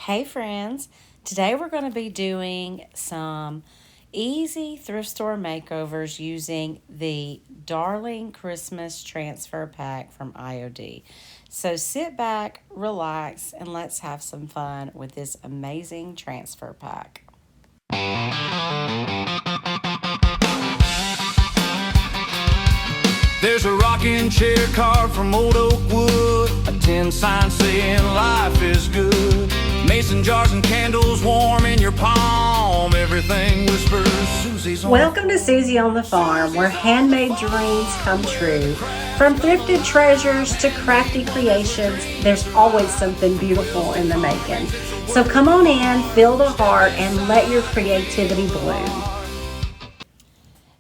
Hey friends, today we're going to be doing some easy thrift store makeovers using the Darling Christmas Transfer Pack from IOD. So sit back, relax, and let's have some fun with this amazing transfer pack. There's a rocking chair carved from old oak wood, a tin sign saying life is good. Mason jars and candles warm in your palm. Everything whispers Susie's on. Welcome to Susie on the Farm, where handmade dreams come true. From thrifted treasures to crafty creations, there's always something beautiful in the making. So come on in, feel the heart, and let your creativity bloom.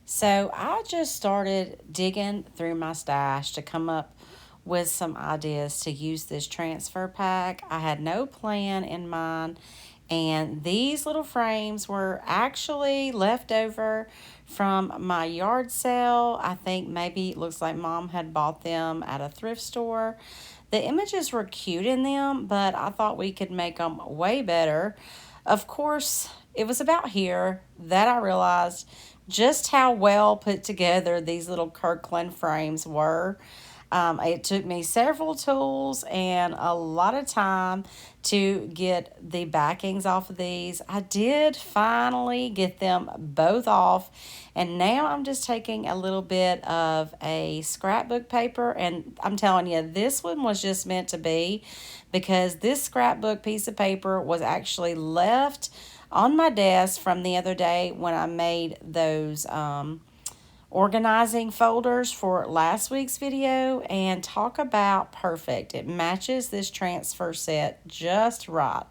So I just started digging through my stash to come up with some ideas to use this transfer pack. I had no plan in mind, and these little frames were actually left over from my yard sale. I think maybe it looks like mom had bought them at a thrift store. The images were cute in them, but I thought we could make them way better. Of course, it was about here that I realized just how well put together these little Kirkland frames were. It took me several tools and a lot of time to get the backings off of these. I did finally get them both off, and now I'm just taking a little bit of a scrapbook paper, and I'm telling you, this one was just meant to be because this scrapbook piece of paper was actually left on my desk from the other day when I made those organizing folders for last week's video, and talk about perfect. It matches this transfer set just right.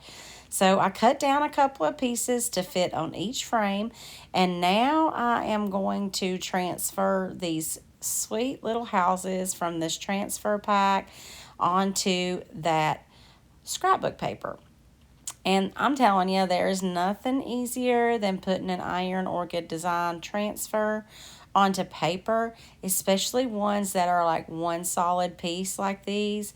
So I cut down a couple of pieces to fit on each frame, and now I am going to transfer these sweet little houses from this transfer pack onto that scrapbook paper. And I'm telling you, there is nothing easier than putting an Iron Orchid Design transfer onto paper, especially ones that are like one solid piece like these.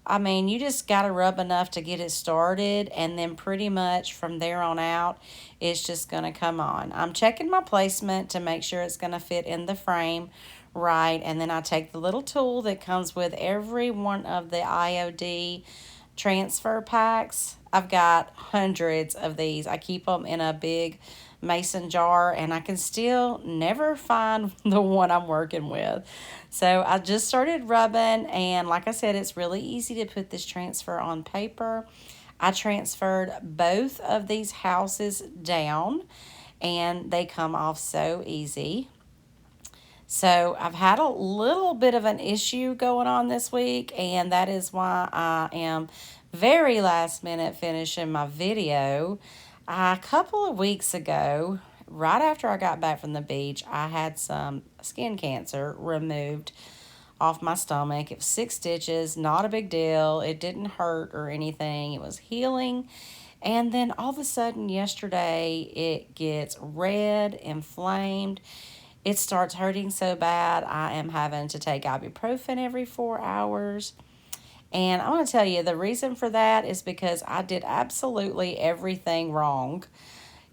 I mean, you just got to rub enough to get it started, and then pretty much from there on out, it's just going to come on. I'm checking my placement to make sure it's going to fit in the frame right, and then I take the little tool that comes with every one of the IOD transfer packs. I've got hundreds of these. I keep them in a big mason jar, and I can still never find the one I'm working with. So I just started rubbing, and like I said, it's really easy to put this transfer on paper. I transferred both of these houses down, and they come off so easy. So I've had a little bit of an issue going on this week, and that is why I am very last minute finishing my video. A couple of weeks ago, right after I got back from the beach, I had some skin cancer removed off my stomach. It was 6 stitches, not a big deal. It didn't hurt or anything. It was healing. And then all of a sudden yesterday, it gets red, inflamed. It starts hurting so bad, I am having to take ibuprofen every 4 hours. And I want to tell you, the reason for that is because I did absolutely everything wrong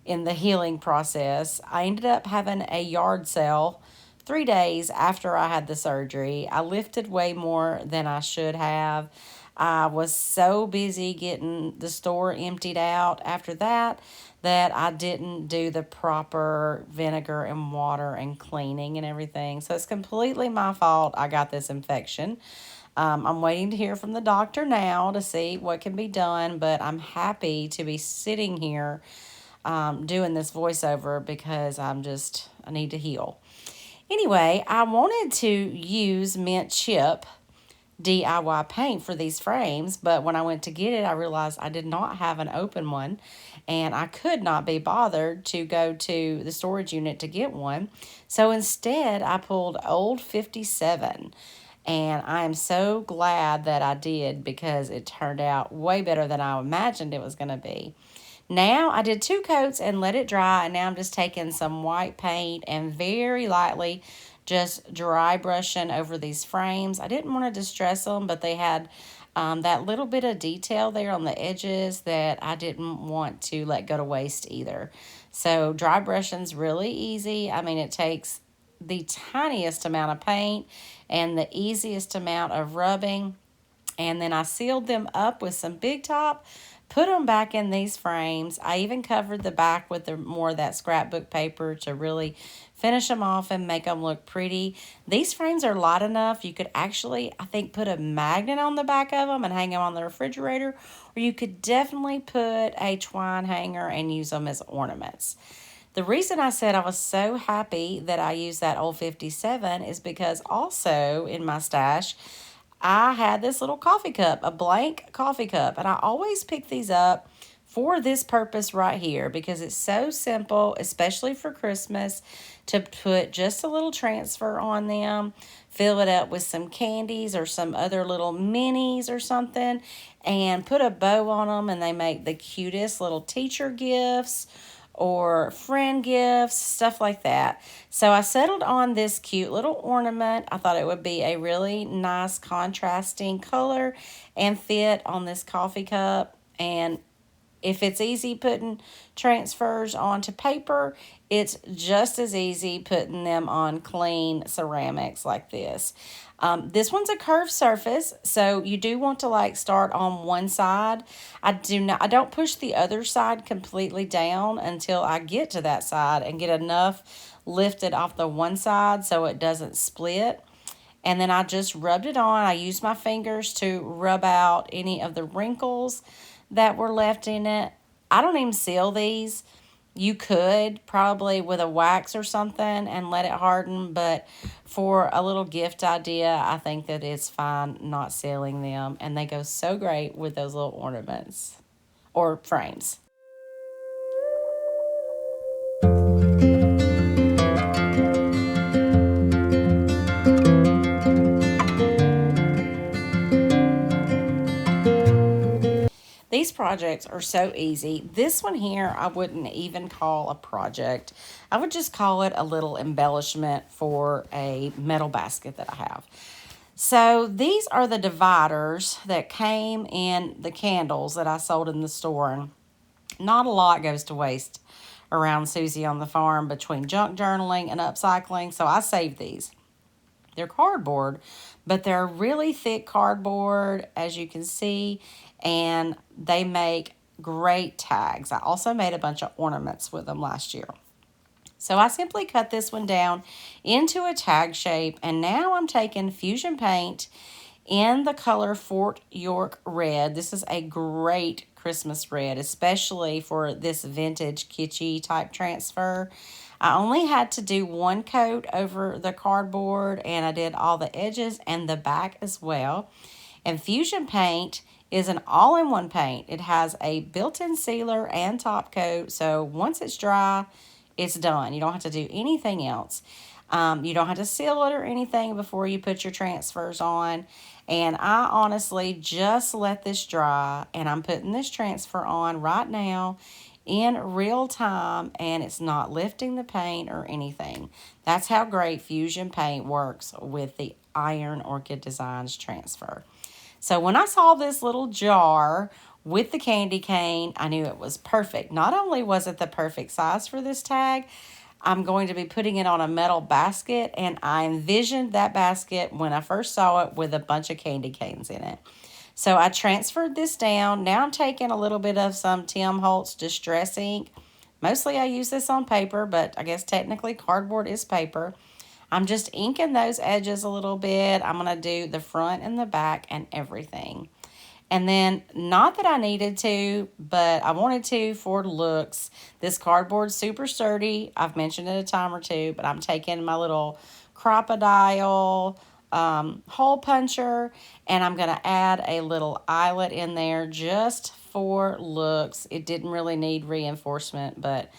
in the healing process. I ended up having a yard sale 3 days after I had the surgery. I lifted way more than I should have. I was so busy getting the store emptied out after that I didn't do the proper vinegar and water and cleaning and everything. So it's completely my fault I got this infection. I'm waiting to hear from the doctor now to see what can be done, but I'm happy to be sitting here doing this voiceover because I need to heal. Anyway, I wanted to use mint chip DIY paint for these frames, but when I went to get it, I realized I did not have an open one, and I could not be bothered to go to the storage unit to get one. So instead, I pulled old 57, and I am so glad that I did because it turned out way better than I imagined it was going to be. Now I did 2 coats and let it dry, and now I'm just taking some white paint and very lightly just dry brushing over these frames. I didn't want to distress them, but they had that little bit of detail there on the edges that I didn't want to let go to waste either. So dry brushing's really easy. I mean, it takes the tiniest amount of paint and the easiest amount of rubbing. And then I sealed them up with some Big Top, put them back in these frames. I even covered the back with more of that scrapbook paper to really finish them off and make them look pretty. These frames are light enough. You could actually, I think, put a magnet on the back of them and hang them on the refrigerator. Or you could definitely put a twine hanger and use them as ornaments. The reason I said I was so happy that I used that old 57 is because also in my stash, I had this little coffee cup, a blank coffee cup, and I always pick these up for this purpose right here because it's so simple, especially for Christmas, to put just a little transfer on them, fill it up with some candies or some other little minis or something, and put a bow on them, and they make the cutest little teacher gifts or friend gifts, stuff like that. So I settled on this cute little ornament. I thought it would be a really nice contrasting color and fit on this coffee cup. And if it's easy putting transfers onto paper, it's just as easy putting them on clean ceramics like this. This one's a curved surface, so you do want to like start on one side. I don't push the other side completely down until I get to that side and get enough lifted off the one side so it doesn't split. And then I just rubbed it on. I used my fingers to rub out any of the wrinkles that were left in it. I don't even seal these. You could probably with a wax or something and let it harden, but for a little gift idea, I think that it's fine not sealing them, and they go so great with those little ornaments or frames. These projects are so easy. This one here, I wouldn't even call a project. I would just call it a little embellishment for a metal basket that I have. So these are the dividers that came in the candles that I sold in the store. And not a lot goes to waste around Susie on the farm between junk journaling and upcycling. So I saved these. They're cardboard, but they're really thick cardboard, as you can see, and they make great tags. I also made a bunch of ornaments with them last year. So I simply cut this one down into a tag shape, and now I'm taking Fusion paint in the color Fort York Red. This is a great Christmas red, especially for this vintage kitschy type transfer. I only had to do one coat over the cardboard, and I did all the edges and the back as well. And Fusion paint is an all-in-one paint. It has a built-in sealer and top coat, so once it's dry, it's done. You don't have to do anything else. You don't have to seal it or anything before you put your transfers on. And I honestly just let this dry, and I'm putting this transfer on right now in real time, and it's not lifting the paint or anything. That's how great Fusion paint works with the Iron Orchid Designs transfer. So when I saw this little jar with the candy cane, I knew it was perfect. Not only was it the perfect size for this tag, I'm going to be putting it on a metal basket, and I envisioned that basket when I first saw it with a bunch of candy canes in it. So I transferred this down. Now I'm taking a little bit of some Tim Holtz Distress ink. Mostly I use this on paper, but I guess technically cardboard is paper. I'm just inking those edges a little bit. I'm going to do the front and the back and everything. And then, not that I needed to, but I wanted to for looks. This cardboard's super sturdy. I've mentioned it a time or two, but I'm taking my little crocodile hole puncher, and I'm going to add a little eyelet in there just for looks. It didn't really need reinforcement, but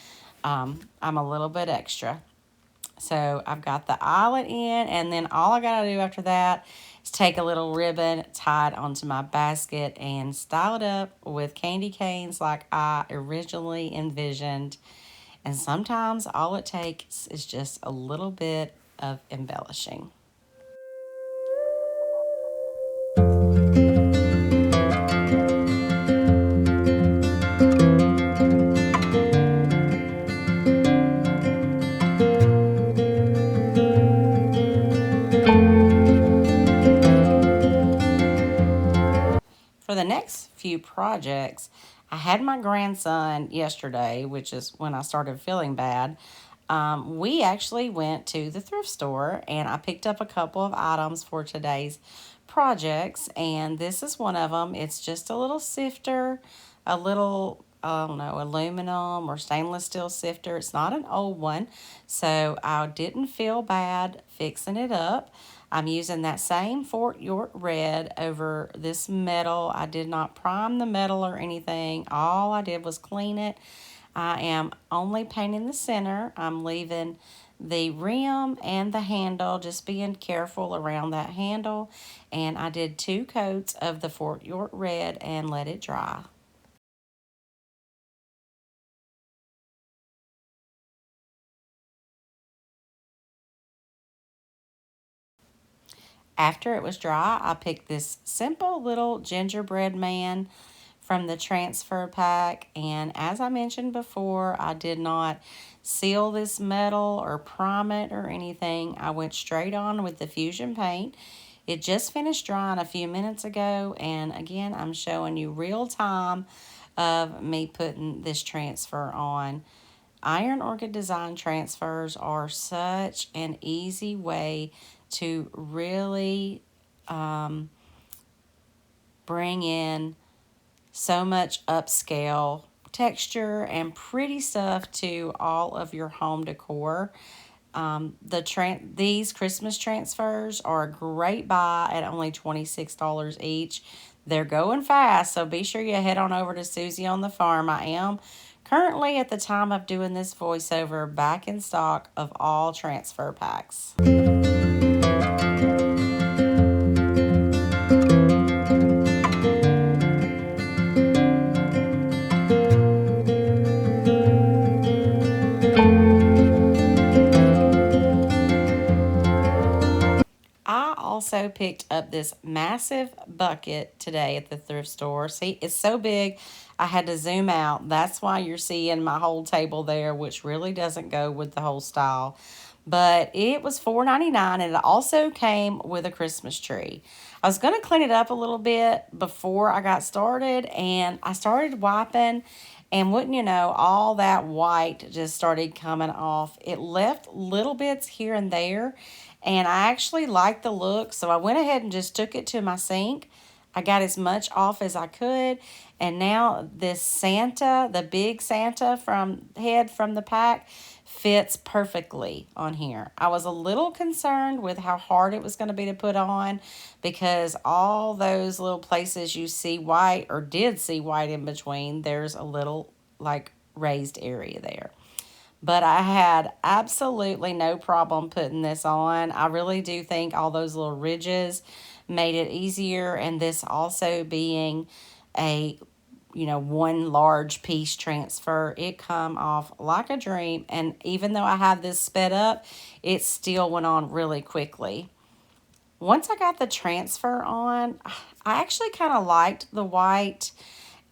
I'm a little bit extra. So I've got the eyelet in, and then all I got to do after that is take a little ribbon, tie it onto my basket, and style it up with candy canes like I originally envisioned. And sometimes all it takes is just a little bit of embellishing. few projects. I had my grandson yesterday, which is when I started feeling bad. We actually went to the thrift store and I picked up a couple of items for today's projects, and this is one of them. It's just a little sifter, a little, I don't know, aluminum or stainless steel sifter. It's not an old one, so I didn't feel bad fixing it up. I'm using that same Fort York red over this metal. I did not prime the metal or anything. All I did was clean it. I am only painting the center. I'm leaving the rim and the handle, just being careful around that handle. And I did 2 coats of the Fort York red and let it dry. After it was dry, I picked this simple little gingerbread man from the transfer pack, and as I mentioned before, I did not seal this metal or prime it or anything. I went straight on with the fusion paint. It just finished drying a few minutes ago, and again, I'm showing you real time of me putting this transfer on. Iron Orchid Design transfers are such an easy way to really bring in so much upscale texture and pretty stuff to all of your home decor. These Christmas transfers are a great buy at only $26 each. They're going fast, so be sure you head on over to Susie on the Farm. I am currently, at the time of doing this voiceover, back in stock of all transfer packs. I also picked up this massive bucket today at the thrift store. See, it's so big, I had to zoom out. That's why you're seeing my whole table there, which really doesn't go with the whole style. But it was $4.99, and it also came with a Christmas tree. I was going to clean it up a little bit before I got started, and I started wiping, and wouldn't you know, all that white just started coming off. It left little bits here and there, and I actually liked the look, so I went ahead and just took it to my sink. I got as much off as I could, and now this Santa, the big Santa head from the pack, fits perfectly on here. I was a little concerned with how hard it was going to be to put on, because all those little places you see white or did see white in between, there's a little like raised area there. But I had absolutely no problem putting this on. I really do think all those little ridges made it easier, and this also being a one large piece transfer, it come off like a dream. And even though I have this sped up, it still went on really quickly. Once I got the transfer on, I actually kind of liked the white,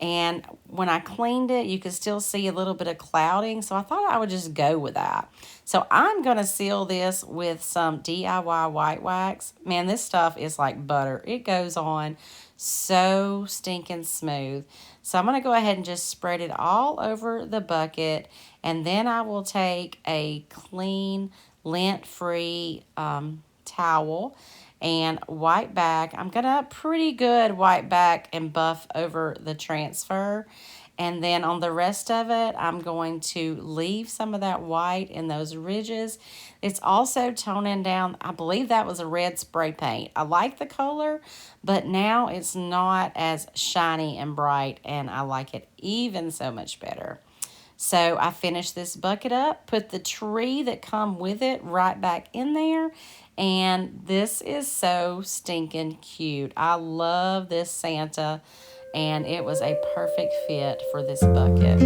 and when I cleaned it, you could still see a little bit of clouding, so I thought I would just go with that. So I'm going to seal this with some DIY white wax. Man, this stuff is like butter. It goes on so stinking smooth. So I'm going to go ahead and just spread it all over the bucket, and then I will take a clean, lint-free towel and wipe back. I'm going to pretty good wipe back and buff over the transfer. And then on the rest of it, I'm going to leave some of that white in those ridges. It's also toning down, I believe that was a red spray paint. I like the color, but now it's not as shiny and bright, and I like it even so much better. So I finished this bucket up, put the tree that come with it right back in there, and this is so stinking cute. I love this Santa, and it was a perfect fit for this bucket.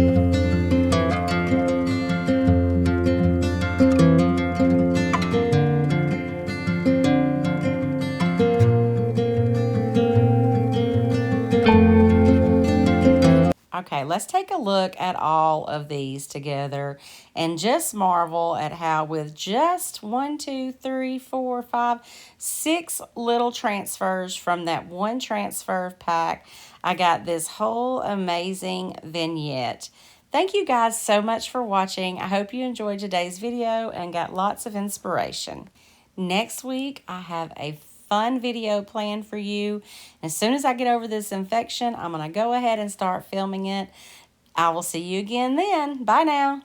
Okay, let's take a look at all of these together and just marvel at how with just 6 little transfers from that one transfer pack, I got this whole amazing vignette. Thank you guys so much for watching. I hope you enjoyed today's video and got lots of inspiration. Next week, I have a fun video planned for you. As soon as I get over this infection, I'm going to go ahead and start filming it. I will see you again then. Bye now.